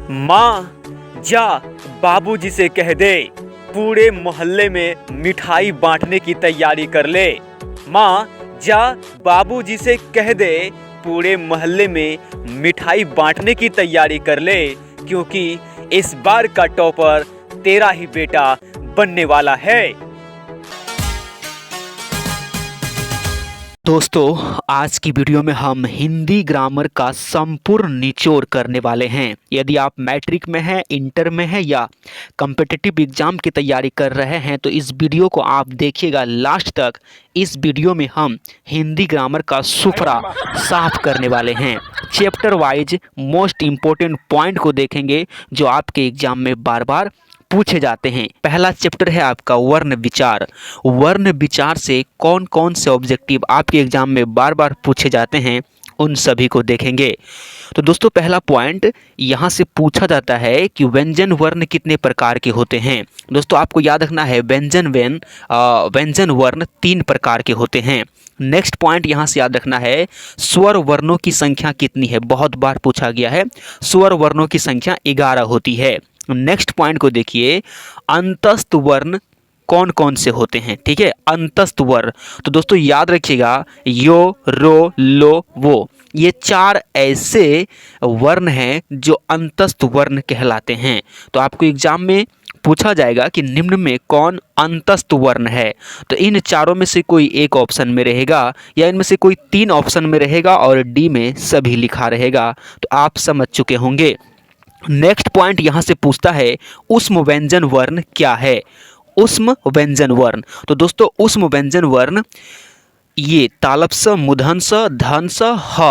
माँ जा बाबूजी से कह दे पूरे मोहल्ले में मिठाई बांटने की तैयारी कर ले। माँ जा बाबूजी से कह दे पूरे मोहल्ले में मिठाई बांटने की तैयारी कर ले, क्योंकि इस बार का टॉपर तेरा ही बेटा बनने वाला है। दोस्तों, आज की वीडियो में हम हिंदी ग्रामर का संपूर्ण निचोड़ करने वाले हैं। यदि आप मैट्रिक में हैं, इंटर में हैं या कॉम्पिटिटिव एग्जाम की तैयारी कर रहे हैं तो इस वीडियो को आप देखिएगा लास्ट तक। इस वीडियो में हम हिंदी ग्रामर का सुफरा साफ करने वाले हैं। Chapter wise most important point को देखेंगे जो आपके एग्जाम में बार बार पूछे जाते हैं। पहला चैप्टर है आपका वर्ण विचार। वर्ण विचार से कौन कौन से ऑब्जेक्टिव आपके एग्जाम में बार बार पूछे जाते हैं उन सभी को देखेंगे। तो दोस्तों, पहला पॉइंट यहाँ से पूछा जाता है कि व्यंजन वर्ण कितने प्रकार के होते हैं। दोस्तों, आपको याद रखना है व्यंजन वर्ण 3 प्रकार के होते हैं। नेक्स्ट पॉइंट यहाँ से याद रखना है स्वर वर्णों की संख्या कितनी है। बहुत बार पूछा गया है, स्वर वर्णों की संख्या 11 होती है। नेक्स्ट पॉइंट को देखिए, अंतस्थ वर्ण कौन कौन से होते हैं। ठीक है, अंतस्थ वर्ण। तो दोस्तों याद रखिएगा यो, रो, लो, वो, ये 4 ऐसे वर्ण हैं जो अंतस्थ वर्ण कहलाते हैं। तो आपको एग्जाम में पूछा जाएगा कि निम्न में कौन अंतस्थ वर्ण है, तो इन चारों में से कोई एक ऑप्शन में रहेगा या इनमें से कोई 3 ऑप्शन में रहेगा और डी में सभी लिखा रहेगा। तो आप समझ चुके होंगे। नेक्स्ट पॉइंट यहाँ से पूछता है ऊष्म व्यंजन वर्ण क्या है। ऊष्म व्यंजन वर्ण, तो दोस्तों ऊष्म व्यंजन वर्ण ये तालव्य, मूर्धन्य, धन्य, ह।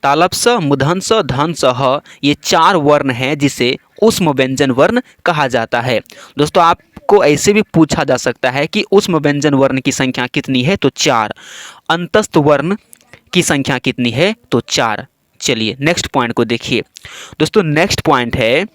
तालव्य, मूर्धन्य, धन्य, ह, ये 4 वर्ण हैं जिसे ऊष्म व्यंजन वर्ण कहा जाता है। दोस्तों, आपको ऐसे भी पूछा जा सकता है कि ऊष्म व्यंजन वर्ण की संख्या कितनी है, तो 4। अंतस्थ वर्ण की संख्या कितनी है, तो 4। चलिए नेक्स्ट पॉइंट को देखिए। दोस्तों, नेक्स्ट पॉइंट है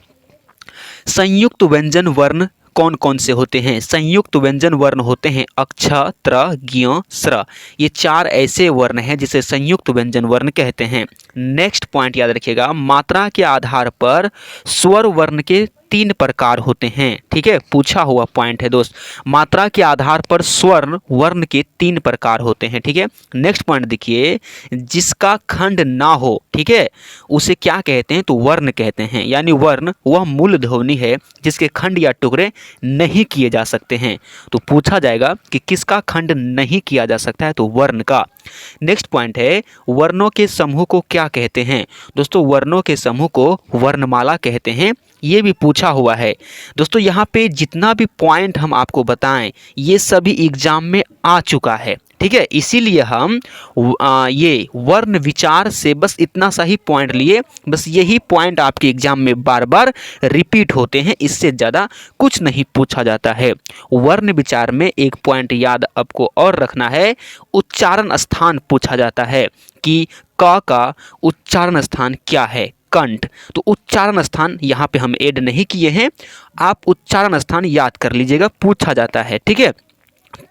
संयुक्त व्यंजन वर्ण कौन कौन से होते हैं। संयुक्त व्यंजन वर्ण होते हैं अक्ष, त्र, ज्ञ, स्र। ये 4 ऐसे वर्ण हैं जिसे संयुक्त व्यंजन वर्ण कहते हैं। नेक्स्ट पॉइंट याद रखिएगा, मात्रा के आधार पर स्वर वर्ण के 3 प्रकार होते हैं। ठीक है, पूछा हुआ पॉइंट है दोस्त। मात्रा के आधार पर स्वर वर्ण के 3 प्रकार होते हैं। ठीक है, नेक्स्ट पॉइंट देखिए, जिसका खंड ना हो, ठीक है, उसे क्या कहते हैं, तो वर्ण कहते हैं। यानी वर्ण वह मूल ध्वनि है जिसके खंड या टुकड़े नहीं किए जा सकते हैं। तो पूछा जाएगा कि किसका खंड नहीं किया जा सकता है, तो वर्ण का। नेक्स्ट पॉइंट है वर्णों के समूह को क्या कहते हैं। दोस्तों, वर्णों के समूह को वर्णमाला कहते हैं। ये भी पूछा हुआ है। दोस्तों, यहाँ पे जितना भी पॉइंट हम आपको बताएं ये सभी एग्जाम में आ चुका है। ठीक है, इसीलिए हम ये वर्ण विचार से बस इतना सा ही पॉइंट लिए। बस यही पॉइंट आपके एग्जाम में बार बार रिपीट होते हैं, इससे ज़्यादा कुछ नहीं पूछा जाता है। वर्ण विचार में एक पॉइंट याद आपको और रखना है, उच्चारण स्थान पूछा जाता है कि क का उच्चारण स्थान क्या है, कंठ। तो उच्चारण स्थान यहाँ पे हम ऐड नहीं किए हैं, आप उच्चारण स्थान याद कर लीजिएगा, पूछा जाता है। ठीक है,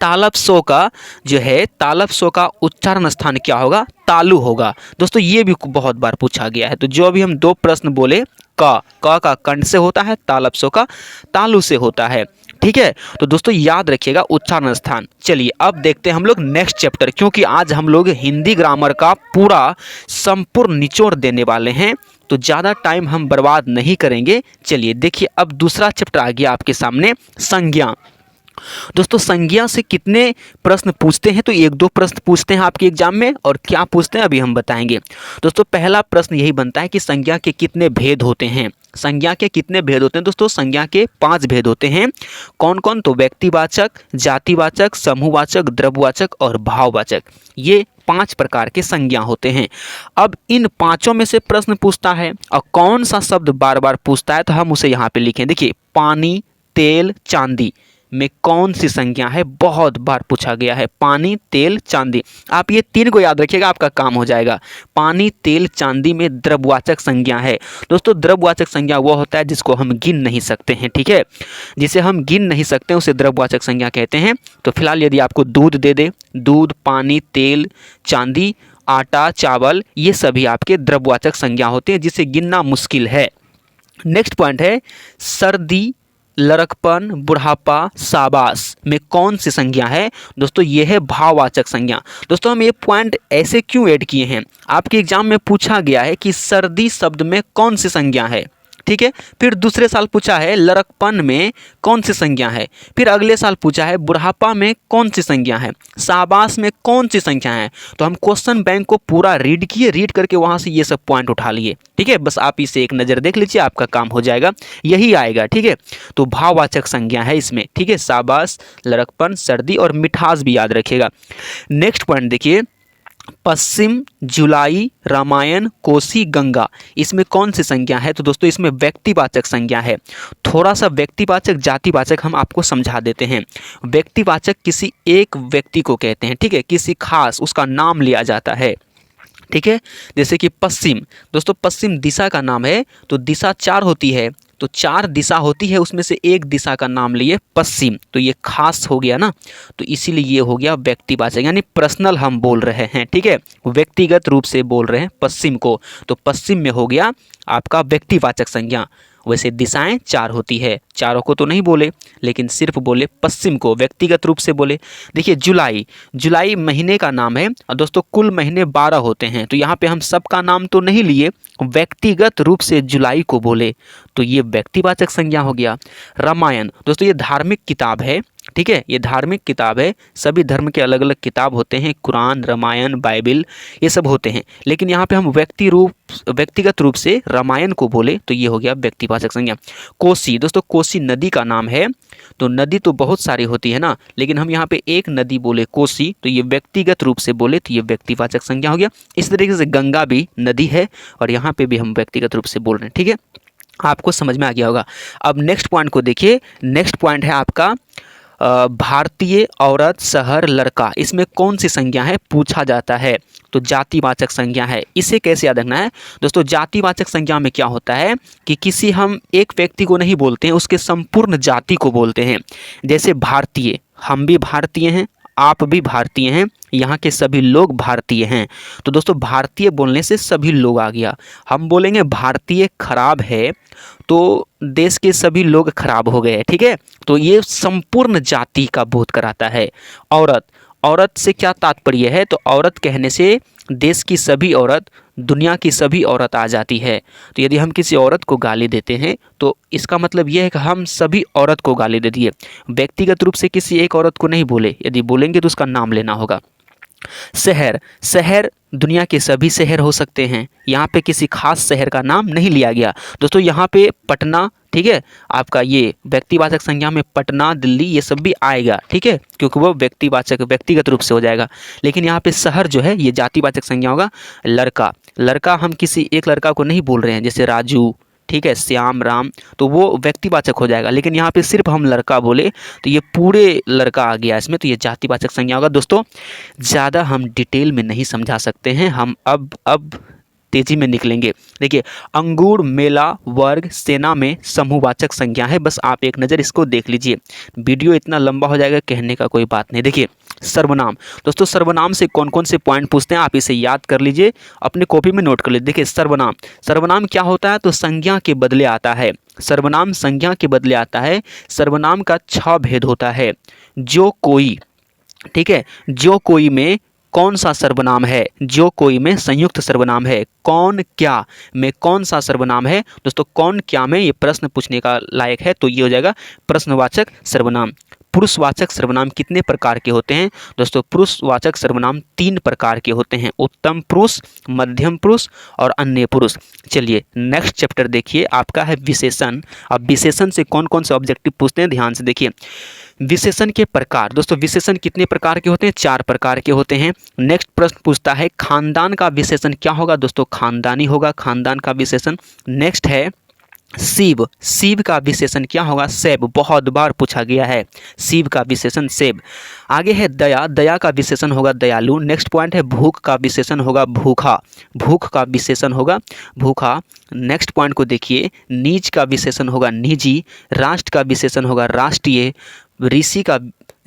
तालव्य का जो है, तालव्य का उच्चारण स्थान क्या होगा, तालु होगा। दोस्तों, ये भी बहुत बार पूछा गया है। तो जो अभी हम 2 प्रश्न बोले, क का कंठ से होता है, तालव्य का तालु से होता है। ठीक है, तो दोस्तों याद रखिएगा उच्चारण स्थान। चलिए अब देखते हैं हम लोग नेक्स्ट चैप्टर, क्योंकि आज हम लोग हिंदी ग्रामर का पूरा संपूर्ण निचोड़ देने वाले हैं, तो ज़्यादा टाइम हम बर्बाद नहीं करेंगे। चलिए देखिए, अब दूसरा चैप्टर आ गया आपके सामने, संज्ञा। दोस्तों, संज्ञा से कितने प्रश्न पूछते हैं, तो 1-2 प्रश्न पूछते हैं आपके एग्जाम में, और क्या पूछते हैं अभी हम बताएंगे। दोस्तों, पहला प्रश्न यही बनता है कि संज्ञा के कितने भेद होते हैं। संज्ञा के कितने भेद होते हैं। दोस्तों, संज्ञा के 5 भेद होते हैं। कौन कौन, तो व्यक्तिवाचक, जातिवाचक, समूहवाचक, द्रव्यवाचक और भाववाचक। ये 5 प्रकार के संज्ञा होते हैं। अब इन 5 में से प्रश्न पूछता है और कौन सा शब्द बार बार पूछता है, तो हम उसे यहाँ पे लिखें। देखिए, पानी, तेल, चांदी में कौन सी संज्ञा है, बहुत बार पूछा गया है। पानी, तेल, चांदी, आप ये 3 को याद रखिएगा, आपका काम हो जाएगा। पानी, तेल, चांदी में द्रव्यवाचक संज्ञा है। दोस्तों, द्रव्यवाचक संज्ञा वो होता है जिसको हम गिन नहीं सकते हैं। ठीक है, जिसे हम गिन नहीं सकते उसे द्रव्यवाचक संज्ञा कहते हैं। तो फिलहाल यदि आपको दूध दे दे, दूध, पानी, तेल, चांदी, आटा, चावल, ये सभी आपके द्रव्यवाचक संज्ञा होते हैं जिसे गिनना मुश्किल है। नेक्स्ट पॉइंट है सर्दी, लड़कपन, बुढ़ापा, शाबाश में कौन सी संज्ञा है? दोस्तों ये है भाववाचक संज्ञा। दोस्तों हम ये पॉइंट ऐसे क्यों ऐड किए हैं? आपके एग्जाम में पूछा गया है कि सर्दी शब्द में कौन सी संज्ञा है, ठीक है। फिर दूसरे साल पूछा है लड़कपन में कौन सी संज्ञा है, फिर अगले साल पूछा है बुढ़ापा में कौन सी संज्ञा है, शाबाश में कौन सी संख्या है। तो हम क्वेश्चन बैंक को पूरा रीड किए, रीड करके वहाँ से ये सब पॉइंट उठा लिए, ठीक है। बस आप इसे एक नज़र देख लीजिए, आपका काम हो जाएगा, यही आएगा, ठीक है। तो भाववाचक संज्ञा है इसमें, ठीक है। शाबाश, लड़कपन, सर्दी और मिठास भी याद रखिएगा। नेक्स्ट पॉइंट देखिए, पश्चिम, जुलाई, रामायण, कोसी, गंगा, इसमें कौन सी संज्ञा है? तो दोस्तों इसमें व्यक्तिवाचक संज्ञा है। थोड़ा सा व्यक्तिवाचक जातिवाचक हम आपको समझा देते हैं। व्यक्तिवाचक किसी एक व्यक्ति को कहते हैं, ठीक है, किसी खास उसका नाम लिया जाता है, ठीक है। जैसे कि पश्चिम, दोस्तों पश्चिम दिशा का नाम है, तो दिशा 4 होती है, तो 4 दिशा होती है, उसमें से एक दिशा का नाम लिए पश्चिम, तो ये खास हो गया ना, तो इसीलिए ये हो गया व्यक्तिवाचक, यानी पर्सनल हम बोल रहे हैं, ठीक है, व्यक्तिगत रूप से बोल रहे हैं पश्चिम को, तो पश्चिम में हो गया आपका व्यक्तिवाचक संज्ञा। वैसे दिशाएं 4 होती है, चारों को तो नहीं बोले, लेकिन सिर्फ बोले पश्चिम को, व्यक्तिगत रूप से बोले। देखिए जुलाई, जुलाई महीने का नाम है, और दोस्तों कुल महीने 12 होते हैं, तो यहाँ पे हम सबका नाम तो नहीं लिए, व्यक्तिगत रूप से जुलाई को बोले, तो ये व्यक्तिवाचक संज्ञा हो गया। रामायण, दोस्तों ये धार्मिक किताब है, ठीक है, ये धार्मिक किताब है, सभी धर्म के अलग अलग किताब होते हैं, कुरान, रामायण, बाइबिल, ये सब होते हैं, लेकिन यहाँ पे हम व्यक्तिगत रूप से रामायण को बोले, तो ये हो गया व्यक्तिवाचक संज्ञा। कोसी, दोस्तों कोसी नदी का नाम है, तो नदी तो बहुत सारी होती है ना, लेकिन हम यहाँ पे एक नदी बोले कोसी, तो ये व्यक्तिगत रूप से बोले, तो ये व्यक्तिवाचक संज्ञा हो गया। इस तरीके से गंगा भी नदी है, और यहाँ पे भी हम व्यक्तिगत रूप से बोल रहे हैं, ठीक है, आपको समझ में आ गया होगा। अब नेक्स्ट पॉइंट को देखिए, नेक्स्ट पॉइंट है आपका भारतीय, औरत, शहर, लड़का, इसमें कौन सी संज्ञा है पूछा जाता है? तो जातिवाचक संज्ञा है। इसे कैसे याद रखना है? दोस्तों जातिवाचक संज्ञा में क्या होता है कि किसी हम एक व्यक्ति को नहीं बोलते हैं, उसके संपूर्ण जाति को बोलते हैं। जैसे भारतीय, हम भी भारतीय हैं, आप भी भारतीय हैं, यहाँ के सभी लोग भारतीय हैं, तो दोस्तों भारतीय बोलने से सभी लोग आ गया। हम बोलेंगे भारतीय खराब है, तो देश के सभी लोग खराब हो गए, ठीक है, तो ये संपूर्ण जाति का बोध कराता है। औरत, औरत से क्या तात्पर्य है? तो औरत कहने से देश की सभी औरत, दुनिया की सभी औरत आ जाती है। तो यदि हम किसी औरत को गाली देते हैं, तो इसका मतलब यह है कि हम सभी औरत को गाली दे दिए। व्यक्तिगत रूप से किसी एक औरत को नहीं बोले, यदि बोलेंगे तो उसका नाम लेना होगा। शहर, शहर दुनिया के सभी शहर हो सकते हैं, यहाँ पे किसी खास शहर का नाम नहीं लिया गया। दोस्तों यहाँ पे पटना, ठीक है, आपका ये व्यक्तिवाचक संज्ञा में पटना, दिल्ली, ये सब भी आएगा, ठीक है, क्योंकि वो व्यक्तिवाचक व्यक्तिगत रूप से हो जाएगा। लेकिन यहाँ पे शहर जो है ये जातिवाचक संज्ञा होगा। लड़का, लड़का हम किसी एक लड़का को नहीं बोल रहे हैं, जैसे राजू, ठीक है, श्याम, राम, तो वो व्यक्तिवाचक हो जाएगा। लेकिन यहाँ पे सिर्फ हम लड़का बोले, तो ये पूरे लड़का आ गया इसमें, तो ये जातिवाचक संज्ञा होगा। दोस्तों ज़्यादा हम डिटेल में नहीं समझा सकते हैं, हम अब तेजी में निकलेंगे। देखिए अंगूर, मेला, वर्ग, सेना में समूहवाचक संज्ञा है, बस आप एक नज़र इसको देख लीजिए, वीडियो इतना लंबा हो जाएगा, कहने का कोई बात नहीं। देखिए सर्वनाम, दोस्तों सर्वनाम से कौन कौन से पॉइंट पूछते हैं आप इसे याद कर लीजिए, अपने कॉपी में नोट कर लीजिए। देखिए सर्वनाम, सर्वनाम क्या होता है? तो संज्ञा के बदले आता है, सर्वनाम संज्ञा के बदले आता है। सर्वनाम का 6 भेद होता है। जो कोई, ठीक है, जो कोई में कौन सा सर्वनाम है? जो कोई में संयुक्त सर्वनाम है। कौन क्या में कौन सा सर्वनाम है? दोस्तों कौन क्या में ये प्रश्न पूछने का लायक है, तो ये हो जाएगा प्रश्नवाचक सर्वनाम। पुरुषवाचक सर्वनाम कितने प्रकार के होते हैं? दोस्तों पुरुषवाचक सर्वनाम 3 प्रकार के होते हैं, उत्तम पुरुष, मध्यम पुरुष और अन्य पुरुष। चलिए नेक्स्ट चैप्टर देखिए, आपका है विशेषण। अब विशेषण से कौन कौन से ऑब्जेक्टिव पूछते हैं, ध्यान से देखिए। विशेषण के प्रकार, दोस्तों विशेषण कितने प्रकार के होते हैं? 4 प्रकार के होते हैं। नेक्स्ट प्रश्न पूछता है खानदान का विशेषण क्या होगा? दोस्तों खानदानी होगा, खानदान का विशेषण। नेक्स्ट है शिव, शिव का विशेषण क्या होगा? सैब, बहुत बार पूछा गया है, शिव का विशेषण सैब। आगे है दया, दया का विशेषण होगा दयालु। नेक्स्ट पॉइंट है भूख का विशेषण होगा भूखा, भूख का विशेषण होगा भूखा। नेक्स्ट पॉइंट को देखिए, नीच का विशेषण होगा निजी, राष्ट्र का विशेषण होगा राष्ट्रीय,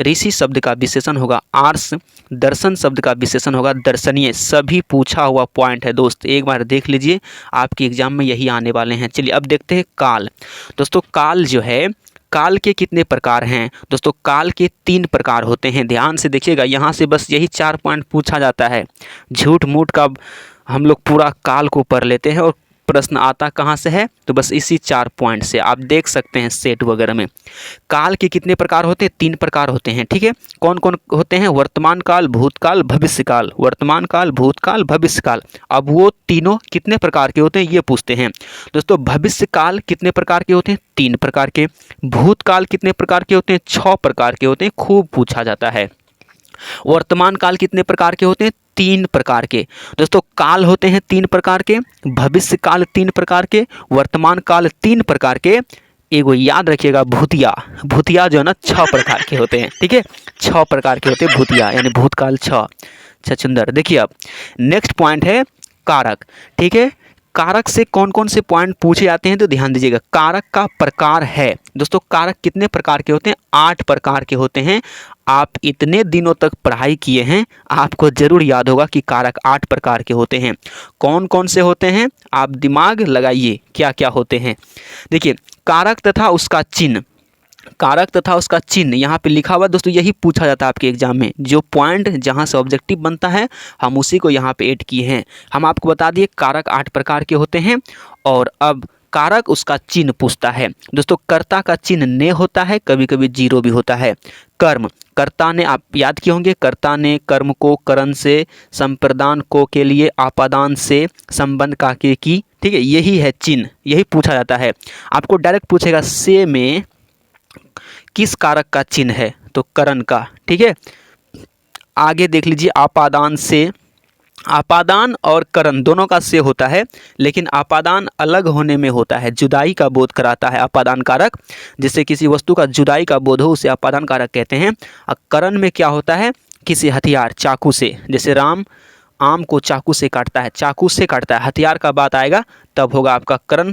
ऋषि शब्द का विशेषण होगा आर्ष, दर्शन शब्द का विशेषण होगा दर्शनीय। सभी पूछा हुआ पॉइंट है दोस्त, एक बार देख लीजिए, आपके एग्जाम में यही आने वाले हैं। चलिए अब देखते हैं काल। दोस्तों काल जो है, काल के कितने प्रकार हैं दोस्तों? काल के 3 प्रकार होते हैं। ध्यान से देखिएगा, यहाँ से बस यही 4 पॉइंट पूछा जाता है। झूठ मूठ का हम लोग पूरा काल को पढ़ लेते हैं और प्रश्न आता कहाँ से है? तो बस इसी 4 पॉइंट से आप देख सकते हैं सेट वगैरह में। काल के कितने प्रकार होते हैं? 3 प्रकार होते हैं, ठीक है। कौन कौन होते हैं? वर्तमान काल, भूतकाल, भविष्य काल। वर्तमान काल, भूतकाल, भविष्य काल। अब वो तीनों कितने प्रकार के होते हैं ये पूछते हैं दोस्तों। भविष्य काल कितने प्रकार के होते हैं? 3 प्रकार के। भूतकाल कितने प्रकार के होते हैं? 6 प्रकार के होते हैं, खूब पूछा जाता है। वर्तमान काल कितने प्रकार के होते हैं? 3 प्रकार के। दोस्तों काल होते हैं 3 प्रकार के, भविष्य काल 3 प्रकार के, वर्तमान काल 3 प्रकार के। एगो याद रखिएगा, भूतिया। भूतिया जो है ना 6 प्रकार के होते हैं, ठीक है। 6 प्रकार के होते हैं भूतिया, यानी भूतकाल 6। छछुंदर। देखिए अब नेक्स्ट पॉइंट है कारक, ठीक है। कारक से कौन कौन से पॉइंट पूछे जाते हैं तो ध्यान दीजिएगा। कारक का प्रकार है दोस्तों, कारक कितने प्रकार के होते हैं? 8 प्रकार के होते हैं। आप इतने दिनों तक पढ़ाई किए हैं, आपको जरूर याद होगा कि कारक 8 प्रकार के होते हैं। कौन कौन से होते हैं? आप दिमाग लगाइए क्या क्या होते हैं। देखिए कारक तथा उसका चिन्ह, कारक तथा उसका चिन्ह यहाँ पे लिखा हुआ दोस्तों, यही पूछा जाता है आपके एग्जाम में। जो पॉइंट जहाँ से ऑब्जेक्टिव बनता है हम उसी को यहाँ पे ऐड किए हैं। हम आपको बता दिए कारक 8 प्रकार के होते हैं। और अब कारक उसका चिन्ह पूछता है दोस्तों। कर्ता का चिन्ह ने होता है, कभी कभी 0 भी होता है। कर्म, कर्ता ने, आप याद किए होंगे, कर्ता ने कर्म को करण से, संप्रदान को के लिए आपादान से, संबंध का के की, ठीक है। यही है चिन्ह, यही पूछा जाता है। आपको डायरेक्ट पूछेगा से में किस कारक का चिन्ह है? तो करण का, ठीक है। आगे देख लीजिए आपादान से, आपादान और करण दोनों का से होता है, लेकिन आपादान अलग होने में होता है, जुदाई का बोध कराता है आपादान कारक। जिससे किसी वस्तु का जुदाई का बोध हो उसे आपादान कारक कहते हैं। और करण में क्या होता है? किसी हथियार, चाकू से, जैसे राम आम को चाकू से काटता है, चाकू से काटता है, हथियार का बात आएगा तब होगा आपका करण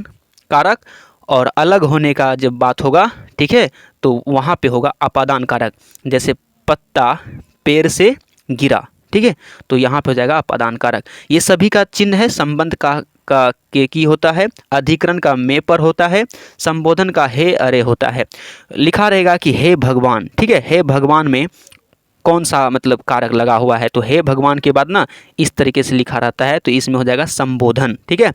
कारक। और अलग होने का जब बात होगा, ठीक है, तो वहाँ पे होगा अपादान कारक। जैसे पत्ता पेड़ से गिरा, ठीक है, तो यहाँ पे हो जाएगा अपादान कारक। ये सभी का चिन्ह है। संबंध का के की होता है, अधिकरण का में पर होता है, संबोधन का हे अरे होता है। लिखा रहेगा कि हे भगवान, ठीक है। हे भगवान में कौन सा मतलब कारक लगा हुआ है? तो हे भगवान के बाद ना इस तरीके से लिखा रहता है, तो इसमें हो जाएगा संबोधन, ठीक है।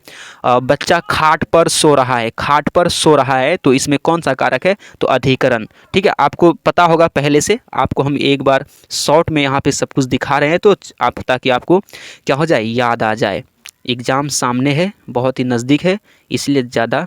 बच्चा खाट पर सो रहा है, खाट पर सो रहा है, तो इसमें कौन सा कारक है? तो अधिकरण, ठीक है। आपको पता होगा पहले से, आपको हम एक बार शॉर्ट में यहाँ पे सब कुछ दिखा रहे हैं, तो आप ताकि आपको क्या हो जाए, याद आ जाए। एग्ज़ाम सामने है, बहुत ही नज़दीक है, इसलिए ज़्यादा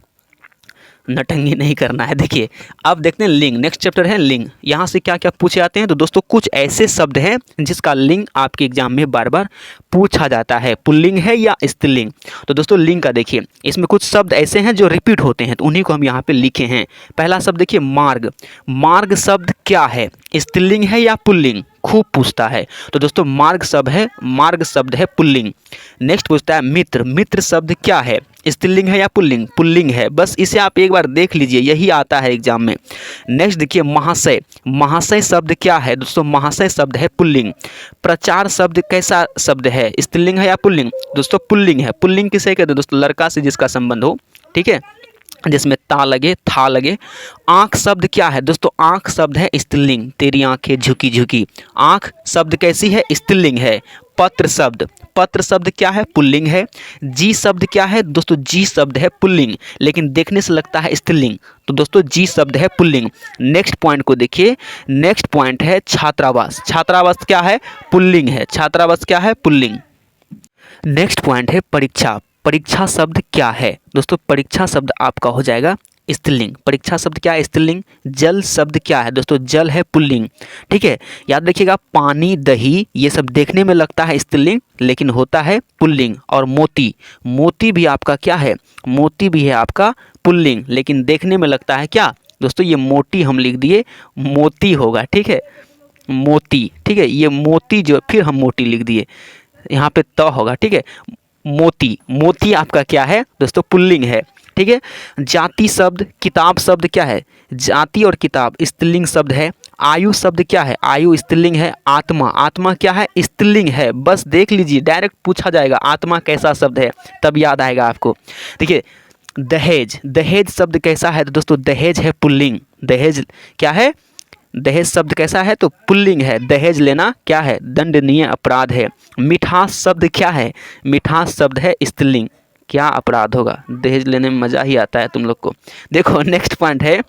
नटंगी नहीं करना है। देखिए अब देखते हैं लिंग। नेक्स्ट चैप्टर है लिंग। यहाँ से क्या क्या पूछे जाते हैं? तो दोस्तों कुछ ऐसे शब्द हैं जिसका लिंग आपके एग्जाम में बार बार पूछा जाता है, पुल्लिंग है या स्त्रीलिंग। तो दोस्तों लिंग का देखिए, इसमें कुछ शब्द ऐसे हैं जो रिपीट होते हैं, तो उन्हीं को हम यहाँ पे लिखे हैं। पहला शब्द देखिए मार्ग। मार्ग शब्द क्या है? स्त्रीलिंग है या पुल्लिंग? खूब पूछता है। तो दोस्तों मार्ग शब्द है, मार्ग शब्द है पुल्लिंग। नेक्स्ट पूछता है मित्र। मित्र शब्द क्या है? स्त्रीलिंग है या पुल्लिंग? पुल्लिंग है। बस इसे आप एक बार देख लीजिए, यही आता है एग्जाम में। नेक्स्ट देखिए महाशय। महाशय शब्द क्या है? दोस्तों महाशय शब्द है पुल्लिंग। प्रचार शब्द कैसा शब्द है? स्त्रीलिंग है या पुल्लिंग? दोस्तों पुल्लिंग है। पुल्लिंग किसे कहते हैं दोस्तों? लड़का से जिसका संबंध हो, ठीक है, जिसमें ता लगे, था लगे। आँख शब्द क्या है? दोस्तों आँख शब्द है स्त्रीलिंग, तेरी आँखें झुकी झुकी। आँख शब्द कैसी है? स्त्रीलिंग है। पत्र शब्द, पत्र शब्द क्या है? पुल्लिंग है। जी शब्द क्या है? दोस्तों जी शब्द है पुल्लिंग, लेकिन देखने से लगता है स्त्रीलिंग, तो दोस्तों जी शब्द है पुल्लिंग। नेक्स्ट पॉइंट को देखिए, नेक्स्ट पॉइंट है छात्रावास। छात्रावास क्या है? पुल्लिंग है। छात्रावास क्या है? पुल्लिंग। नेक्स्ट पॉइंट है परीक्षा। परीक्षा शब्द क्या है? दोस्तों परीक्षा शब्द आपका हो जाएगा स्त्रीलिंग। परीक्षा शब्द क्या है? स्त्रीलिंग। जल शब्द क्या है? दोस्तों जल है पुल्लिंग, ठीक है। याद रखिएगा पानी, दही, ये सब देखने में लगता है स्त्रीलिंग, लेकिन होता है पुल्लिंग। और मोती, मोती भी आपका क्या है? मोती भी है आपका पुल्लिंग, लेकिन देखने में लगता है क्या? दोस्तों ये मोटी हम लिख दिए, मोती होगा, ठीक है, मोती, ठीक है। ये मोती जो, फिर हम मोटी लिख दिए, यहाँ पे त होगा, ठीक है। मोती, मोती आपका क्या है? दोस्तों पुल्लिंग है, ठीक है। जाति शब्द, किताब शब्द क्या है? जाति और किताब स्त्रीलिंग शब्द है। आयु शब्द क्या है, आयु स्त्रीलिंग है। आत्मा, आत्मा क्या है, स्त्रीलिंग है। बस देख लीजिए, डायरेक्ट पूछा जाएगा आत्मा कैसा शब्द है, तब याद आएगा आपको। देखिए दहेज, दहेज शब्द कैसा है, तो दोस्तों दहेज है पुल्लिंग। दहेज क्या है, दहेज शब्द कैसा है, तो पुल्लिंग है। दहेज लेना क्या है, दंडनीय अपराध है। मिठास शब्द क्या है, मिठास शब्द है स्त्रीलिंग। क्या अपराध होगा, दहेज लेने में मज़ा ही आता है तुम लोग को। देखो नेक्स्ट पॉइंट है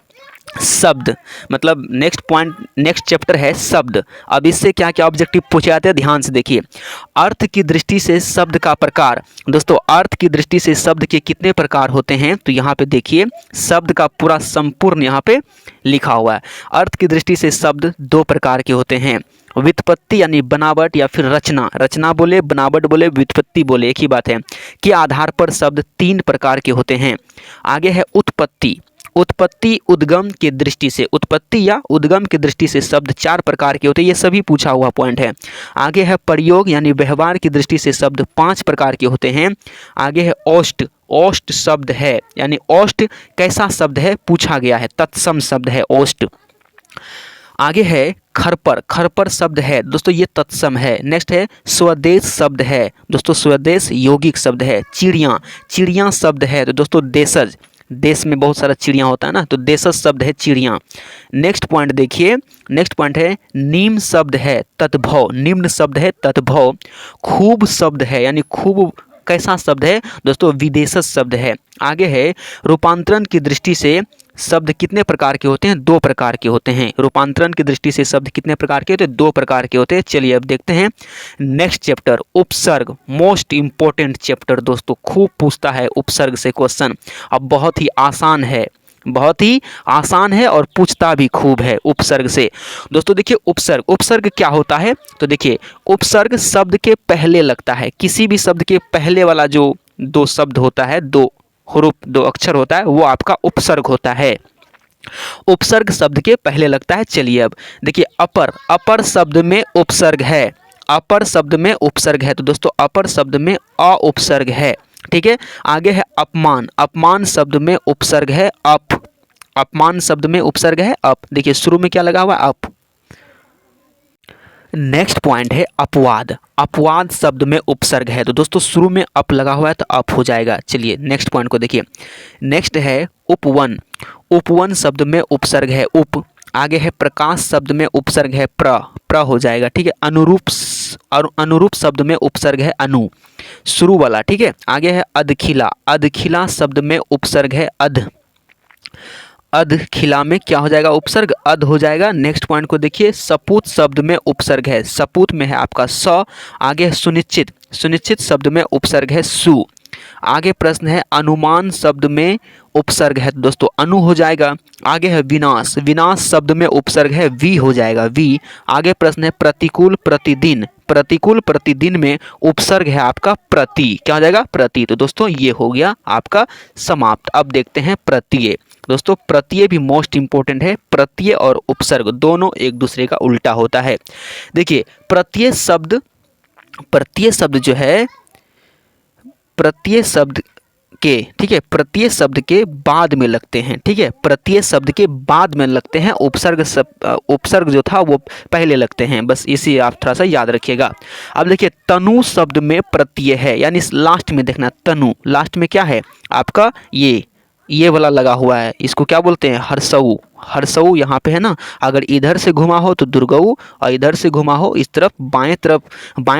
शब्द, मतलब नेक्स्ट पॉइंट, नेक्स्ट चैप्टर है शब्द। अब इससे क्या क्या ऑब्जेक्टिव पूछे जाते हैं, ध्यान से देखिए। अर्थ की दृष्टि से शब्द का प्रकार, दोस्तों अर्थ की दृष्टि से शब्द के कितने प्रकार होते हैं, तो यहाँ पे देखिए शब्द का पूरा संपूर्ण यहाँ पे लिखा हुआ है। अर्थ की दृष्टि से शब्द दो प्रकार के होते हैं, व्युत्पत्ति यानी बनावट या फिर रचना, रचना बोले, बनावट बोले, व्युत्पत्ति बोले, एक ही बात है। के आधार पर शब्द तीन प्रकार के होते हैं। आगे है उत्पत्ति, उत्पत्ति उद्गम की दृष्टि से, उत्पत्ति या उद्गम की दृष्टि से शब्द चार प्रकार के होते हैं, ये सभी पूछा हुआ पॉइंट है। आगे है प्रयोग यानी व्यवहार की दृष्टि से शब्द पांच प्रकार के होते हैं। आगे है औष्ट, औष्ट शब्द है यानी औष्ट कैसा शब्द है पूछा गया है, तत्सम शब्द है औष्ट। आगे है खरपर, खरपर शब्द है दोस्तों ये तत्सम है। नेक्स्ट है स्वदेश शब्द है दोस्तों, स्वदेश यौगिक शब्द है। चिड़िया, चिड़िया शब्द है तो दोस्तों देशज, देश में बहुत सारा चिड़िया होता है ना, तो देशज शब्द है चिड़िया। नेक्स्ट पॉइंट देखिए, नेक्स्ट पॉइंट है निम्न शब्द है तत्भव, निम्न शब्द है तत्भव। खूब शब्द है यानी खूब कैसा शब्द है दोस्तों, विदेशज शब्द है। आगे है रूपांतरण की दृष्टि से शब्द कितने प्रकार के होते हैं, दो प्रकार के होते हैं। रूपांतरण की दृष्टि से शब्द कितने प्रकार के होते हैं, दो प्रकार के होते हैं। चलिए अब देखते हैं नेक्स्ट चैप्टर उपसर्ग, मोस्ट इंपॉर्टेंट चैप्टर दोस्तों, खूब पूछता है उपसर्ग से क्वेश्चन। अब बहुत ही आसान है, बहुत ही आसान है और पूछता भी खूब है उपसर्ग से। दोस्तों देखिए उपसर्ग, उपसर्ग क्या होता है, तो देखिए उपसर्ग शब्द के पहले लगता है, किसी भी शब्द के पहले वाला जो दो शब्द होता है, दो हरूफ, दो अक्षर होता है, वो आपका उपसर्ग होता है। उपसर्ग शब्द के पहले लगता है। चलिए अब देखिए अपर, अपर शब्द में उपसर्ग है, अपर शब्द में उपसर्ग है, तो दोस्तों अपर शब्द में अ उपसर्ग है, ठीक है। आगे है अपमान, अपमान शब्द में उपसर्ग है अप, अपमान शब्द में उपसर्ग है अप। देखिए शुरू में क्या लगा हुआ है, अप। नेक्स्ट पॉइंट है अपवाद, अपवाद शब्द में उपसर्ग है, तो दोस्तों शुरू में अप लगा हुआ है तो अप हो जाएगा। चलिए नेक्स्ट पॉइंट को देखिए। नेक्स्ट है उपवन, उपवन शब्द में उपसर्ग है उप। आगे है प्रकाश शब्द में उपसर्ग है प्र, प्र हो जाएगा, ठीक है। अनुरूप, अनुरूप शब्द में उपसर्ग है अनु, शुरू वाला, ठीक है। आगे है अधखिला, अधखिला शब्द में उपसर्ग है अध, अधखिला में क्या हो जाएगा उपसर्ग, अध हो जाएगा। नेक्स्ट पॉइंट को देखिए सपूत शब्द में उपसर्ग है, सपूत में है आपका स। आगे है सुनिश्चित, सुनिश्चित शब्द में उपसर्ग है सु। आगे प्रश्न है अनुमान शब्द में उपसर्ग है, दोस्तों अनु हो जाएगा। आगे है विनाश, विनाश शब्द में उपसर्ग है वी हो जाएगा वी। आगे प्रश्न है प्रतिकूल प्रतिदिन, प्रतिकूल प्रतिदिन में उपसर्ग है आपका प्रति, क्या हो जाएगा प्रति। तो दोस्तों ये हो गया आपका समाप्त। अब देखते हैं प्रत्यय, दोस्तों प्रत्यय भी मोस्ट इंपॉर्टेंट है। प्रत्यय और उपसर्ग दोनों एक दूसरे का उल्टा होता है। देखिए प्रत्यय शब्द, प्रत्यय शब्द जो है प्रत्यय शब्द के, ठीक है, प्रत्यय शब्द के बाद में लगते हैं, ठीक है, प्रत्यय शब्द के बाद में लगते हैं। उपसर्ग उपसर्ग जो था वो पहले लगते हैं, बस इसी आप थोड़ा सा याद रखिएगा। अब देखिए तनु शब्द में प्रत्यय है, यानी लास्ट में देखना तनु, लास्ट में क्या है आपका ये वाला लगा हुआ है, इसको क्या बोलते हैं हर्षऊ, हर्षऊ यहाँ पे है ना। अगर इधर से घुमा हो तो दुर्गऊ, और इधर से घुमा हो इस तरफ बाएं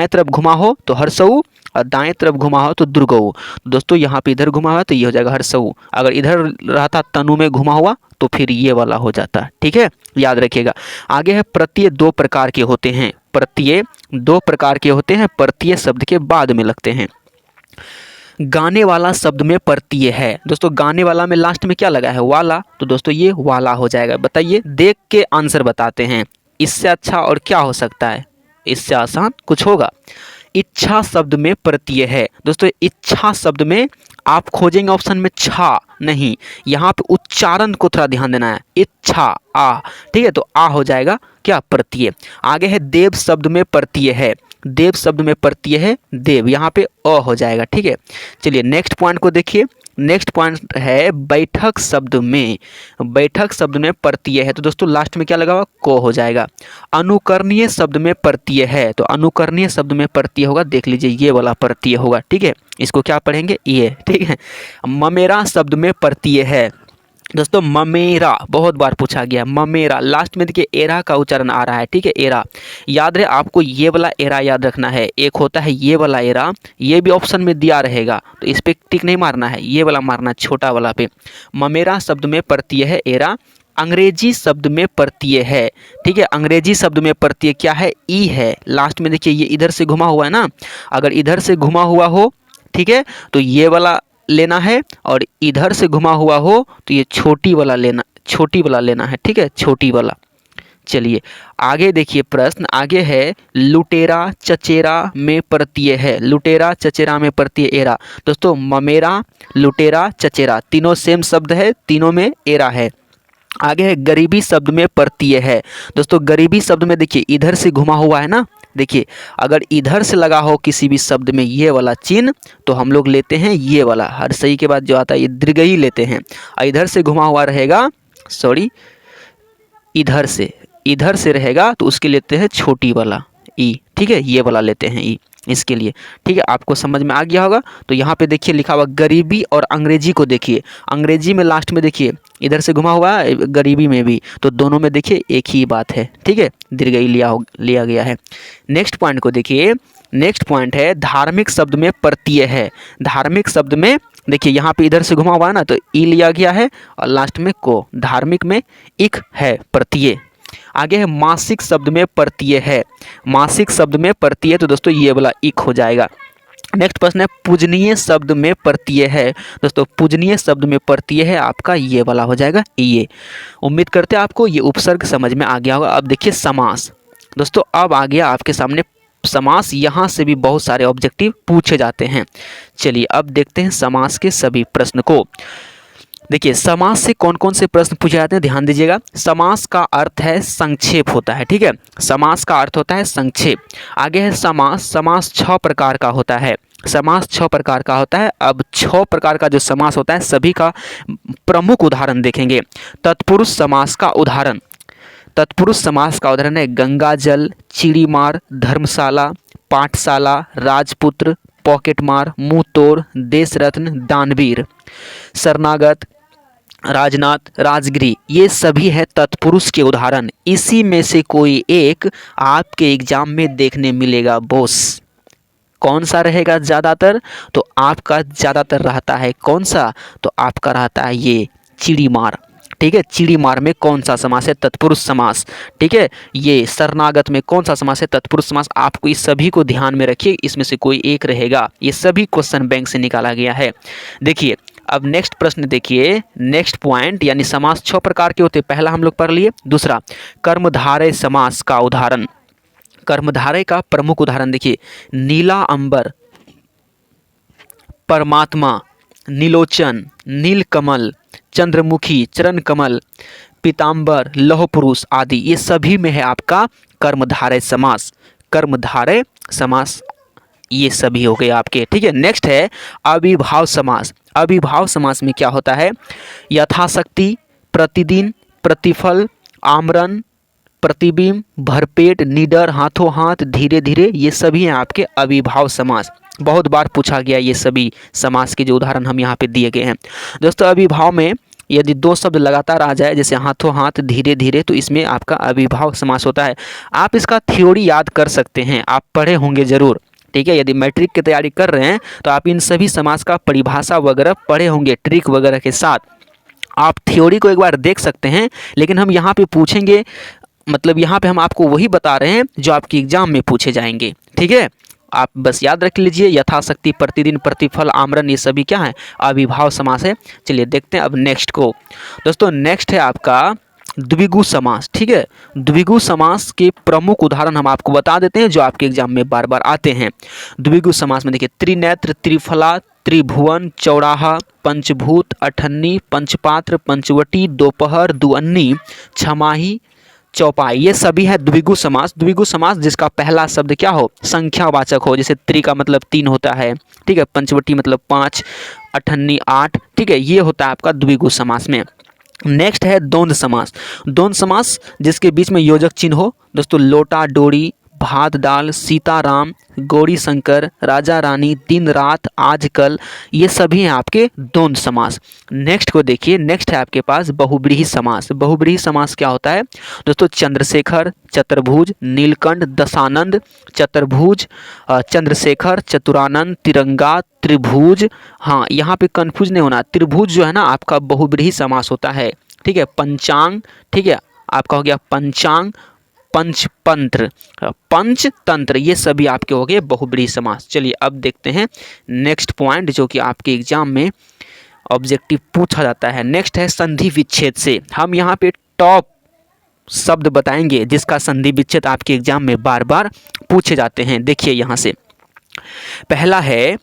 तरफ घुमा हो तो हर्षऊ, और दाएं तरफ घुमा हो तो दुर्गऊ। दोस्तों यहाँ पे इधर घुमा हुआ तो ये हो जाएगा हर्षऊ, अगर इधर रहता तनु में घुमा हुआ तो फिर ये वाला हो जाता, ठीक है, याद रखिएगा। आगे है प्रत्यय दो प्रकार के होते हैं, प्रत्यय दो प्रकार के होते हैं, प्रत्यय शब्द के बाद में लगते हैं। गाने वाला शब्द में प्रत्यय है, दोस्तों गाने वाला में लास्ट में क्या लगा है वाला, तो दोस्तों ये वाला हो जाएगा। बताइए देख के आंसर बताते हैं, इससे अच्छा और क्या हो सकता है, इससे आसान कुछ होगा। इच्छा शब्द में प्रत्यय है, दोस्तों इच्छा शब्द में आप खोजेंगे ऑप्शन में छा नहीं, यहाँ पे उच्चारण को थोड़ा ध्यान देना है, इच्छा आ, ठीक है, तो आ हो जाएगा क्या प्रत्यय। आगे है देव शब्द में प्रत्यय है, देव शब्द में प्रत्यय है देव, यहाँ पे अ हो जाएगा, ठीक है। चलिए नेक्स्ट पॉइंट को देखिए। नेक्स्ट पॉइंट है बैठक शब्द में। बैठक शब्द में प्रत्यय है तो दोस्तों लास्ट में क्या लगा हुआ, को हो जाएगा। अनुकरणीय शब्द में प्रत्यय है तो अनुकरणीय शब्द में प्रत्यय होगा, देख लीजिए ये वाला प्रत्यय होगा, ठीक है। इसको क्या पढ़ेंगे, ये, ठीक है। ममेरा शब्द में प्रत्यय है दोस्तों, ममेरा बहुत बार पूछा गया, ममेरा। लास्ट में देखिए एरा का उच्चारण आ रहा है, ठीक है, एरा। याद रहे आपको ये वाला एरा याद रखना है। एक होता है ये वाला एरा, ये भी ऑप्शन में दिया रहेगा तो इस पे टिक नहीं मारना है, ये वाला मारना छोटा वाला पे। ममेरा शब्द में प्रत्यय है एरा। अंग्रेजी शब्द में प्रत्यय है, ठीक है। अंग्रेजी शब्द में प्रत्यय क्या है, ई है। लास्ट में देखिए ये इधर से घुमा हुआ है ना, अगर इधर से घुमा हुआ हो, ठीक है, तो ये वाला लेना है, और इधर से घुमा हुआ हो तो ये छोटी वाला लेना है, ठीक है, छोटी वाला। चलिए आगे देखिए, प्रश्न आगे है, लुटेरा चचेरा में प्रत्यय है। लुटेरा चचेरा में प्रत्यय एरा। दोस्तों ममेरा, लुटेरा, चचेरा तीनों सेम शब्द है, तीनों में एरा है। आगे है गरीबी शब्द में प्रत्यय है। दोस्तों गरीबी शब्द में देखिए इधर से घुमा हुआ है ना, देखिए अगर इधर से लगा हो किसी भी शब्द में ये वाला चिन्ह तो हम लोग लेते हैं ये वाला, हर सही के बाद जो आता है ये दीर्घई लेते हैं। और इधर से घुमा हुआ रहेगा, सॉरी इधर से रहेगा तो उसके लेते हैं छोटी वाला ई, ठीक है, ये वाला लेते हैं ई इसके लिए, ठीक है। आपको समझ में आ गया होगा। तो यहाँ पे देखिए लिखा हुआ गरीबी, और अंग्रेजी को देखिए, अंग्रेजी में लास्ट में देखिए इधर से घुमा हुआ है, गरीबी में भी, तो दोनों में देखिए एक ही बात है, ठीक है, दीर्घई लिया गया है। नेक्स्ट पॉइंट को देखिए, नेक्स्ट पॉइंट है धार्मिक शब्द में प्रत्यय है। धार्मिक शब्द में देखिए यहाँ पे इधर से घुमा हुआ है ना, तो ई लिया गया है और लास्ट में को, धार्मिक में इक है प्रत्यय। आगे है मासिक शब्द में प्रत्यय है। मासिक शब्द में प्रत्यय तो दोस्तों ये वाला इक हो जाएगा। नेक्स्ट प्रश्न है पूजनीय शब्द में प्रत्यय है। दोस्तों पूजनीय शब्द में प्रत्यय है आपका ये वाला हो जाएगा ये। उम्मीद करते हैं आपको ये उपसर्ग समझ में आ गया होगा। अब देखिए समास। दोस्तों अब आ गया आपके सामने समास। यहाँ से भी बहुत सारे ऑब्जेक्टिव पूछे जाते हैं। चलिए अब देखते हैं समास के सभी प्रश्न को। देखिए समास से कौन कौन से प्रश्न पूछे जाते हैं, ध्यान दीजिएगा। समास का अर्थ है संक्षेप होता है, ठीक है, समास का अर्थ होता है संक्षेप। आगे है समास। समास 6 प्रकार का होता है। समास 6 प्रकार का होता है। अब 6 प्रकार का जो समास होता है सभी का प्रमुख उदाहरण देखेंगे। तत्पुरुष समास का उदाहरण, तत्पुरुष समास का उदाहरण है गंगाजल, चिड़ीमार, धर्मशाला, पाठशाला, राजपुत्र, पॉकेटमार, मुंह तोड़, देशरत्न, दानवीर, शरणागत, राजनाथ, राजगिरी, ये सभी है तत्पुरुष के उदाहरण। इसी में से कोई एक आपके एग्जाम में देखने मिलेगा बॉस। कौन सा रहेगा ज़्यादातर, तो आपका ज़्यादातर रहता है कौन सा, तो आपका रहता है ये चिड़ीमार, ठीक है। चिड़ीमार में कौन सा समास है, तत्पुरुष समास, ठीक है। ये शरणागत में कौन सा समास है, तत्पुरुष समास। आपको इस सभी को ध्यान में रखिए, इसमें से कोई एक रहेगा। ये सभी क्वेश्चन बैंक से निकाला गया है। देखिए अब नेक्स्ट प्रश्न देखिए, नेक्स्ट पॉइंट, यानी समास 6 प्रकार के होते हैं, पहला हम लोग पढ़ लिए। दूसरा कर्मधारय समास का उदाहरण। कर्मधारय का प्रमुख उदाहरण देखिए, नीला अंबर, परमात्मा, नीलोचन, नीलकमल, चंद्रमुखी, चरण कमल, पीताम्बर, लौह पुरुष आदि, ये सभी में है आपका कर्मधारय समास। कर्मधारय समास ये सभी हो गए आपके, ठीक है। नेक्स्ट है अविभाव समास। अविभाव समास में क्या होता है, यथाशक्ति, प्रतिदिन, प्रतिफल, आमरण, प्रतिबिंब, भरपेट, निडर, हाथों हाथ, धीरे धीरे, ये सभी हैं आपके अविभाव समास। बहुत बार पूछा गया ये सभी समास के जो उदाहरण हम यहाँ पे दिए गए हैं। दोस्तों अविभाव में यदि 2 शब्द लगातार आ जाए, जैसे हाथों हाथ, धीरे धीरे, तो इसमें आपका अविभाव समास होता है। आप इसका थ्योरी याद कर सकते हैं, आप पढ़े होंगे ज़रूर, ठीक है। यदि मैट्रिक की तैयारी कर रहे हैं तो आप इन सभी समास का परिभाषा वगैरह पढ़े होंगे, ट्रिक वगैरह के साथ। आप थ्योरी को एक बार देख सकते हैं, लेकिन हम यहाँ पे पूछेंगे, मतलब यहाँ पे हम आपको वही बता रहे हैं जो आपके एग्जाम में पूछे जाएंगे, ठीक है। आप बस याद रख लीजिए, यथाशक्ति, प्रतिदिन, प्रतिफल, आमरण, ये सभी क्या है, अविभाव समास है। चलिए देखते हैं अब नेक्स्ट को। दोस्तों नेक्स्ट है आपका द्विगु समास, ठीक है। द्विगु समास के प्रमुख उदाहरण हम आपको बता देते हैं जो आपके एग्जाम में बार बार आते हैं। द्विगु समास में देखिए त्रिनेत्र, त्रिफला, त्रिभुवन, चौराहा, पंचभूत, अठन्नी, पंचपात्र, पंचवटी, दोपहर, दुअन्नी, छमाही, चौपाई, ये सभी है द्विगु समास। द्विगु समास जिसका पहला शब्द क्या हो, संख्यावाचक हो, जैसे त्रि का मतलब 3 होता है, ठीक है, पंचवटी मतलब 5, अठन्नी 8, ठीक है, ये होता है आपका द्विगु समास में। नेक्स्ट है द्वंद्व समास। द्वंद्व समास जिसके बीच में योजक चिन्ह हो, दोस्तों लोटा डोरी, भात दाल, सीताराम, गौरी शंकर, राजा रानी, दिन रात, आजकल, ये सभी हैं आपके द्वंद्व समास। नेक्स्ट को देखिए, नेक्स्ट है आपके पास बहुब्रीहि समास। बहुब्रीहि समास क्या होता है दोस्तों, चंद्रशेखर, चतुर्भुज, नीलकंठ, दशानंद, चतुर्भुज, चंद्रशेखर, चतुरानंद, तिरंगा, त्रिभुज। हाँ, यहाँ पे कंफ्यूज नहीं होना, त्रिभुज जो है ना आपका बहुब्रीहि समास होता है, ठीक है। पंचांग, ठीक है, आपका हो गया पंचांग, पंचतंत्र, पंचतंत्र, ये सभी आपके हो गए बहुब्रीहि समास। चलिए अब देखते हैं नेक्स्ट पॉइंट जो कि आपके एग्जाम में ऑब्जेक्टिव पूछा जाता है। नेक्स्ट है संधि विच्छेद से। हम यहाँ पे टॉप शब्द बताएंगे जिसका संधि विच्छेद आपके एग्जाम में बार बार पूछे जाते हैं। देखिए यहाँ से पहला है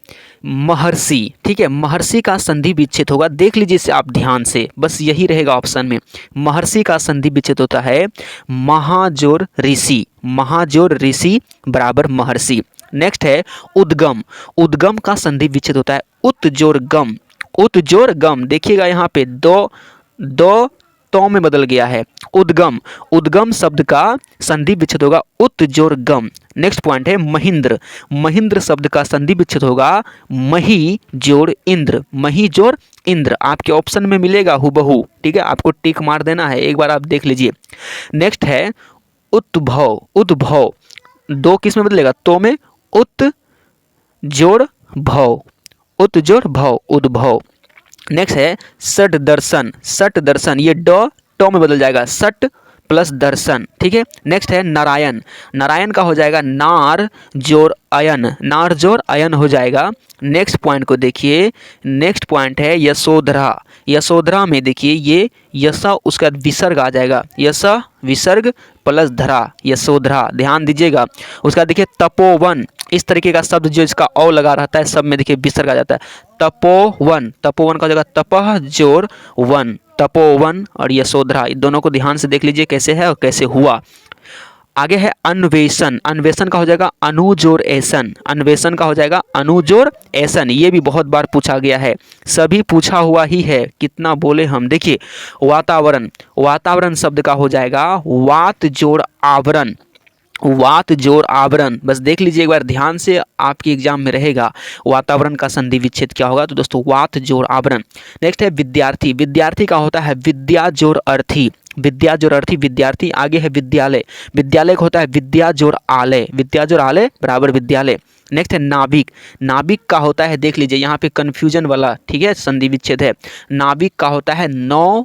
महर्षि, ठीक है, महर्षि का संधि विच्छेद होगा, देख लीजिए इसे आप ध्यान से, बस यही रहेगा ऑप्शन में। महर्षि का संधि विच्छेद होता है महाजोर ऋषि, महाजोर ऋषि बराबर महर्षि। नेक्स्ट है उद्गम, उद्गम का संधि विच्छेद होता है उत्जोर गम, उत्जोर गम, देखिएगा यहाँ पे दो तो में बदल गया है, उद्गम, उद्गम शब्द का संधि विच्छेद होगा उत्जोर गम। नेक्स्ट पॉइंट है महेंद्र, महेंद्र शब्द का संधि विच्छेद होगा मही जोड़ इंद्र, मही जोड़ इंद्र, आपके ऑप्शन में मिलेगा हुबहू, ठीक है, आपको टिक मार देना है, एक बार आप देख लीजिए। नेक्स्ट है उद्भव, उद्भव दो किस में बदलेगा, तो में, उत जोड़ भव, उत जोड़ भव, उद्भव। नेक्स्ट है सट दर्शन, सट दर्शन, ये टो में बदल जाएगा, सट प्लस दर्शन, ठीक है। नेक्स्ट है नारायण, नारायण का हो जाएगा नार जोर अयन, नार जोर अयन हो जाएगा। नेक्स्ट पॉइंट को देखिए, नेक्स्ट पॉइंट है यशोधरा, यशोधरा में देखिए ये यशा उसका विसर्ग आ जाएगा, यशा विसर्ग प्लस धरा, यशोधरा, ध्यान दीजिएगा। उसका देखिए तपोवन, इस तरीके का शब्द जो इसका औ लगा रहता है सब में देखिए विसर्ग आ जाता है, तपोवन, तपोवन का हो जाएगा तपह जोर वन, तपोवन और यशोधरा, इन दोनों को ध्यान से देख लीजिए कैसे है और कैसे हुआ। आगे है अन्वेषण, अन्वेषण का हो जाएगा अनुजोर ऐसन, अन्वेषण का हो जाएगा अनुजोर ऐसन, ये भी बहुत बार पूछा गया है, सभी पूछा हुआ ही है, कितना बोले हम। देखिए वातावरण, वातावरण शब्द का हो जाएगा वात जोड़ आवरण, वात जोड़ आवरण, बस देख लीजिए एक बार ध्यान से, आपके एग्जाम में रहेगा वातावरण का संधि विच्छेद क्या होगा, तो दोस्तों वात जोड़ आवरण। नेक्स्ट है विद्यार्थी, विद्यार्थी का होता है विद्या जोड़ अर्थी, विद्या जोड़ अर्थी विद्यार्थी। आगे है विद्यालय, विद्यालय का होता है विद्या जोड़ आलय, विद्या जोड़ आलय बराबर विद्यालय। नेक्स्ट है नाविक, नाविक का होता है, देख लीजिए यहाँ पे कंफ्यूजन वाला, ठीक है, संधि विच्छेद है, नाविक का होता है 9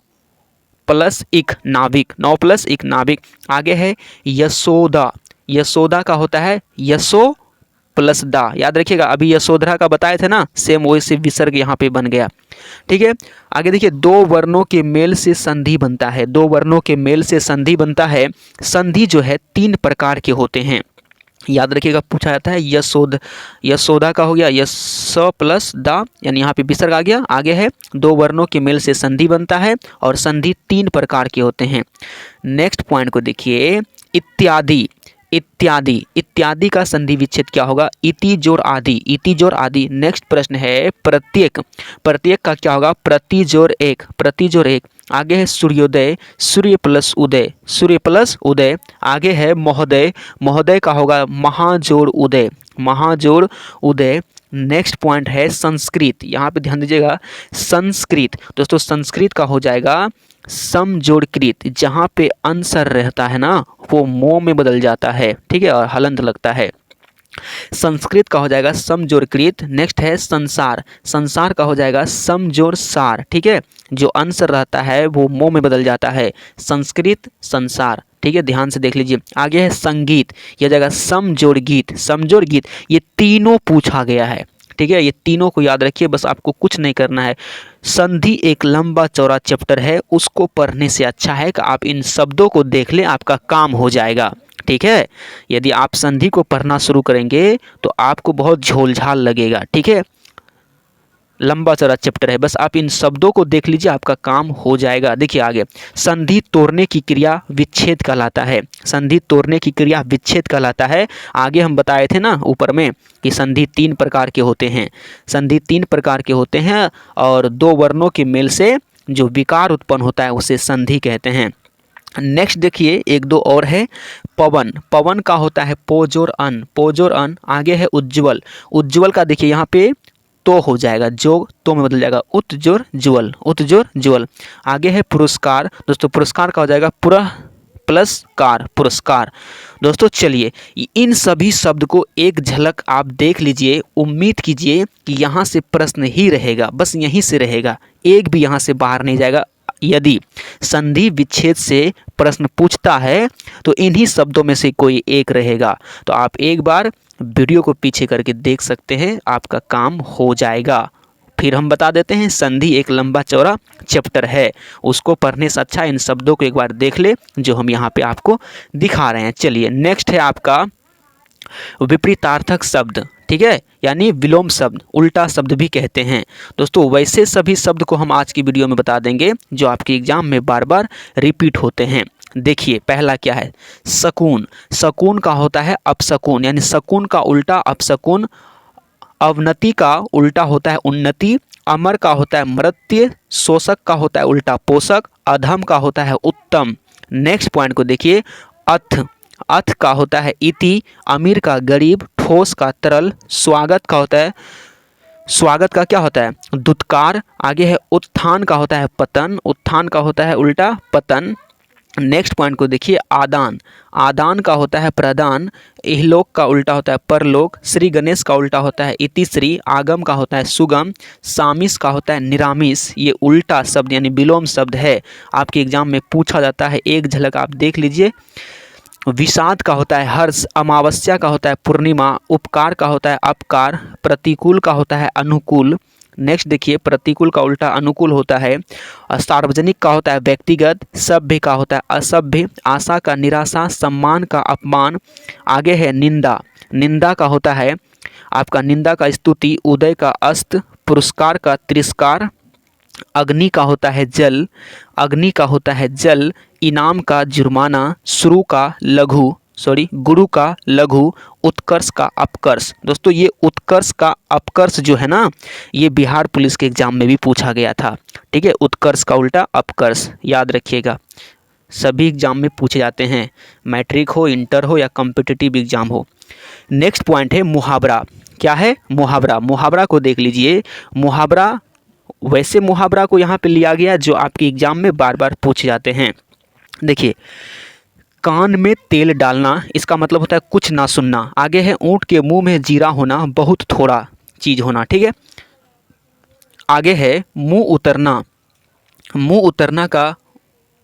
प्लस इक, नाविक, 9 प्लस इक नाविक। आगे है यशोदा, यशोदा का होता है यशो प्लस दा, याद रखिएगा, अभी यशोधरा का बताए थे ना, सेम वही से विसर्ग यहाँ पे बन गया, ठीक है। आगे देखिए दो वर्णों के मेल से संधि बनता है, दो वर्णों के मेल से संधि बनता है। संधि जो है 3 प्रकार के होते हैं, याद रखिएगा, पूछा जाता है यशोदा का हो गया यश प्लस दा, यानी यहाँ पे विसर्ग आ गया। आगे है दो वर्णों के मेल से संधि बनता है और संधि 3 प्रकार के होते हैं। नेक्स्ट पॉइंट को देखिए इत्यादि, इत्यादि, इत्यादि का संधि विच्छेद क्या होगा, इति जोड़ आदि, इति जोड़ आदि। नेक्स्ट प्रश्न है प्रत्येक, प्रत्येक का क्या होगा, प्रति जोड़ एक, प्रति जोड़ एक। आगे है सूर्योदय, सूर्य प्लस उदय, सूर्य प्लस उदय। आगे है महोदय, महोदय का होगा महाजोड़ उदय, महाजोड़ उदय। नेक्स्ट पॉइंट है संस्कृत, यहाँ पे ध्यान दीजिएगा, संस्कृत, दोस्तों संस्कृत का हो जाएगा समजोड़कृत, जहाँ पे अंसर रहता है ना वो मोह में बदल जाता है, ठीक है, और हलंत लगता है, संस्कृत का हो जाएगा समजोड़कृत। नेक्स्ट है संसार, संसार का हो जाएगा समजोड़ सार, ठीक है, जो अंसर रहता है वो मोह में बदल जाता है, संस्कृत संसार, ठीक है, ध्यान से देख लीजिए। आगे है संगीत, यह हो जाएगा समजोड़ गीत, समजोड़ गीत, ये तीनों पूछा गया है, ठीक है, ये तीनों को याद रखिए, बस आपको कुछ नहीं करना है। संधि एक लंबा चौड़ा चैप्टर है, उसको पढ़ने से अच्छा है कि आप इन शब्दों को देख लें, आपका काम हो जाएगा, ठीक है। यदि आप संधि को पढ़ना शुरू करेंगे तो आपको बहुत झोलझाल लगेगा, ठीक है। लंबा चौड़ा चैप्टर है, बस आप इन शब्दों को देख लीजिए, आपका काम हो जाएगा। देखिए आगे, संधि तोड़ने की क्रिया विच्छेद कहलाता है। संधि तोड़ने की क्रिया विच्छेद कहलाता है। आगे हम बताए थे ना ऊपर में कि संधि 3 प्रकार के होते हैं। संधि 3 प्रकार के होते हैं और 2 वर्णों के मेल से जो विकार उत्पन्न होता है उसे संधि कहते हैं। नेक्स्ट देखिए, 1-2 और है। पवन, पवन का होता है पोजोर अन, पोजोर अन। आगे है उज्ज्वल, उज्ज्वल का देखिए यहाँ पे तो हो जाएगा, जो तो में बदल जाएगा, उत्जोर ज्वल, उत्जोर ज्वल। आगे है पुरस्कार, दोस्तों पुरस्कार का हो जाएगा पुरः प्लस कार, पुरस्कार। दोस्तों चलिए इन सभी शब्द को एक झलक आप देख लीजिए, उम्मीद कीजिए कि यहाँ से प्रश्न ही रहेगा, बस यहीं से रहेगा, एक भी यहाँ से बाहर नहीं जाएगा। यदि संधि विच्छेद से प्रश्न पूछता है तो इन्हीं शब्दों में से कोई एक रहेगा। तो आप एक बार वीडियो को पीछे करके देख सकते हैं, आपका काम हो जाएगा। फिर हम बता देते हैं, संधि एक लंबा चौड़ा चैप्टर है, उसको पढ़ने से अच्छा इन शब्दों को एक बार देख ले जो हम यहाँ पे आपको दिखा रहे हैं। चलिए नेक्स्ट है आपका विपरीतार्थक शब्द, ठीक है, यानी विलोम शब्द, उल्टा शब्द भी कहते हैं। दोस्तों वैसे सभी शब्द को हम आज की वीडियो में बता देंगे जो आपके एग्जाम में बार बार रिपीट होते हैं। देखिए पहला क्या है, शकुन। शकुन का होता है अपशकुन, यानी शकुन का उल्टा अपशकुन। अवनति का उल्टा होता है उन्नति। अमर का होता है मर्त्य। शोषक का होता है उल्टा पोषक। अधम का होता है उत्तम। नेक्स्ट पॉइंट को देखिए, अथ, अथ का होता है इति। अमीर का गरीब। ठोस का तरल। स्वागत का होता है, स्वागत का क्या होता है दुत्कार। आगे है उत्थान का होता है पतन। उत्थान का होता है उल्टा पतन। नेक्स्ट पॉइंट को देखिए, आदान। आदान का होता है प्रदान। इहलोक का उल्टा होता है परलोक। श्री गणेश का उल्टा होता है इतिश्री। आगम का होता है सुगम। सामिस का होता है निरामिस। ये उल्टा शब्द यानी विलोम शब्द है, आपके एग्जाम में पूछा जाता है, एक झलक आप देख लीजिए। विषाद का होता है हर्ष। अमावस्या का होता है पूर्णिमा। उपकार का होता है अपकार। प्रतिकूल का होता है अनुकूल। नेक्स्ट देखिए, प्रतिकूल का उल्टा अनुकूल होता है। सार्वजनिक का होता है व्यक्तिगत। सभ्य का होता है असभ्य। आशा का निराशा। सम्मान का अपमान। आगे है निंदा। निंदा का होता है आपका निंदा का स्तुति। उदय का अस्त। पुरस्कार का तिरस्कार। अग्नि का होता है जल। अग्नि का होता है जल। इनाम का जुर्माना। शुरू का लघु, गुरु का लघु। उत्कर्ष का अपकर्ष। दोस्तों ये उत्कर्ष का अपकर्ष जो है ना, ये बिहार पुलिस के एग्जाम में भी पूछा गया था, ठीक है। उत्कर्ष का उल्टा अपकर्ष, याद रखिएगा, सभी एग्जाम में पूछे जाते हैं, मैट्रिक हो, इंटर हो या कॉम्पिटिटिव एग्जाम हो। नेक्स्ट पॉइंट है मुहावरा। क्या है मुहावरा? मुहावरा को देख लीजिए। मुहावरा वैसे मुहावरा को यहाँ पे लिया गया जो आपके एग्जाम में बार बार पूछे जाते हैं। देखिए, कान में तेल डालना, इसका मतलब होता है कुछ ना सुनना। आगे है ऊँट के मुंह में जीरा होना, बहुत थोड़ा चीज़ होना, ठीक है। आगे है मुंह उतरना। मुंह उतरना का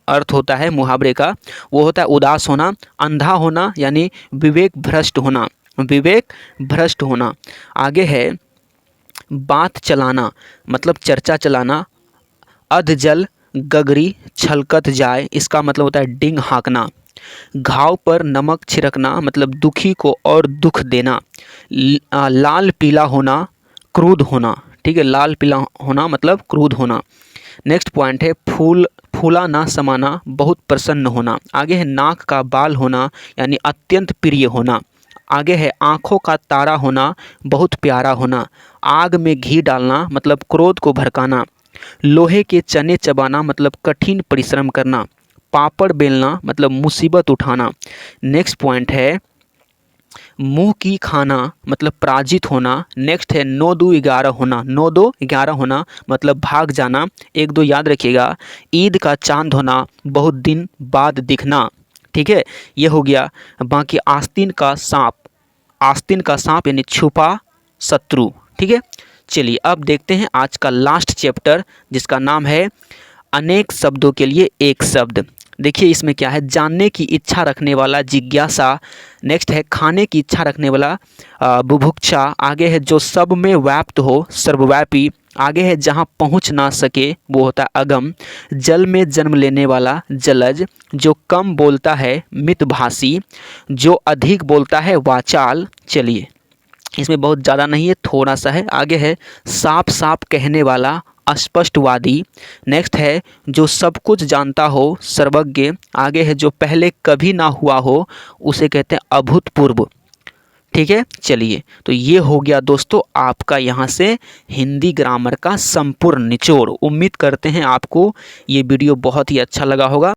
अर्थ होता है मुहावरे का, वो होता है उदास होना, अंधा होना यानी विवेक भ्रष्ट होना, विवेक भ्रष्ट होना। आगे है बात चलाना, मतलब चर्चा चलाना। अधजल गगरी छलकत जाए, इसका मतलब होता है डिंग हाँकना। घाव पर नमक छिड़कना, मतलब दुखी को और दुख देना। लाल पीला होना, क्रोध होना, ठीक है, लाल पीला होना मतलब क्रोध होना। नेक्स्ट पॉइंट है फूला ना समाना, बहुत प्रसन्न होना। आगे है नाक का बाल होना यानी अत्यंत प्रिय होना। आगे है आँखों का तारा होना, बहुत प्यारा होना। आग में घी डालना मतलब क्रोध को भड़काना। लोहे के चने चबाना मतलब कठिन परिश्रम करना। पापड़ बेलना मतलब मुसीबत उठाना। नेक्स्ट पॉइंट है मुंह की खाना मतलब पराजित होना। नेक्स्ट है 9-2-11 होना, 9-2-11 होना मतलब भाग जाना। 1-2 याद रखिएगा। ईद का चांद होना, बहुत दिन बाद दिखना, ठीक है, ये हो गया। बाकी आस्तीन का सांप, आस्तीन का सांप यानी छुपा शत्रु, ठीक है। चलिए अब देखते हैं आज का लास्ट चैप्टर जिसका नाम है अनेक शब्दों के लिए एक शब्द। देखिए इसमें क्या है, जानने की इच्छा रखने वाला जिज्ञासा। नेक्स्ट है खाने की इच्छा रखने वाला बुभुक्षा। आगे है जो सब में व्याप्त हो, सर्वव्यापी। आगे है जहाँ पहुँच ना सके, वो होता है अगम। जल में जन्म लेने वाला जलज। जो कम बोलता है मितभाषी। जो अधिक बोलता है वाचाल। चलिए इसमें बहुत ज़्यादा नहीं है, थोड़ा सा है। आगे है साफ साफ कहने वाला, अस्पष्टवादी। नेक्स्ट है जो सब कुछ जानता हो, सर्वज्ञ। आगे है जो पहले कभी ना हुआ हो, उसे कहते हैं अभूतपूर्व। ठीक है, चलिए तो ये हो गया दोस्तों आपका यहाँ से हिंदी ग्रामर का संपूर्ण निचोड़। उम्मीद करते हैं आपको ये वीडियो बहुत ही अच्छा लगा होगा।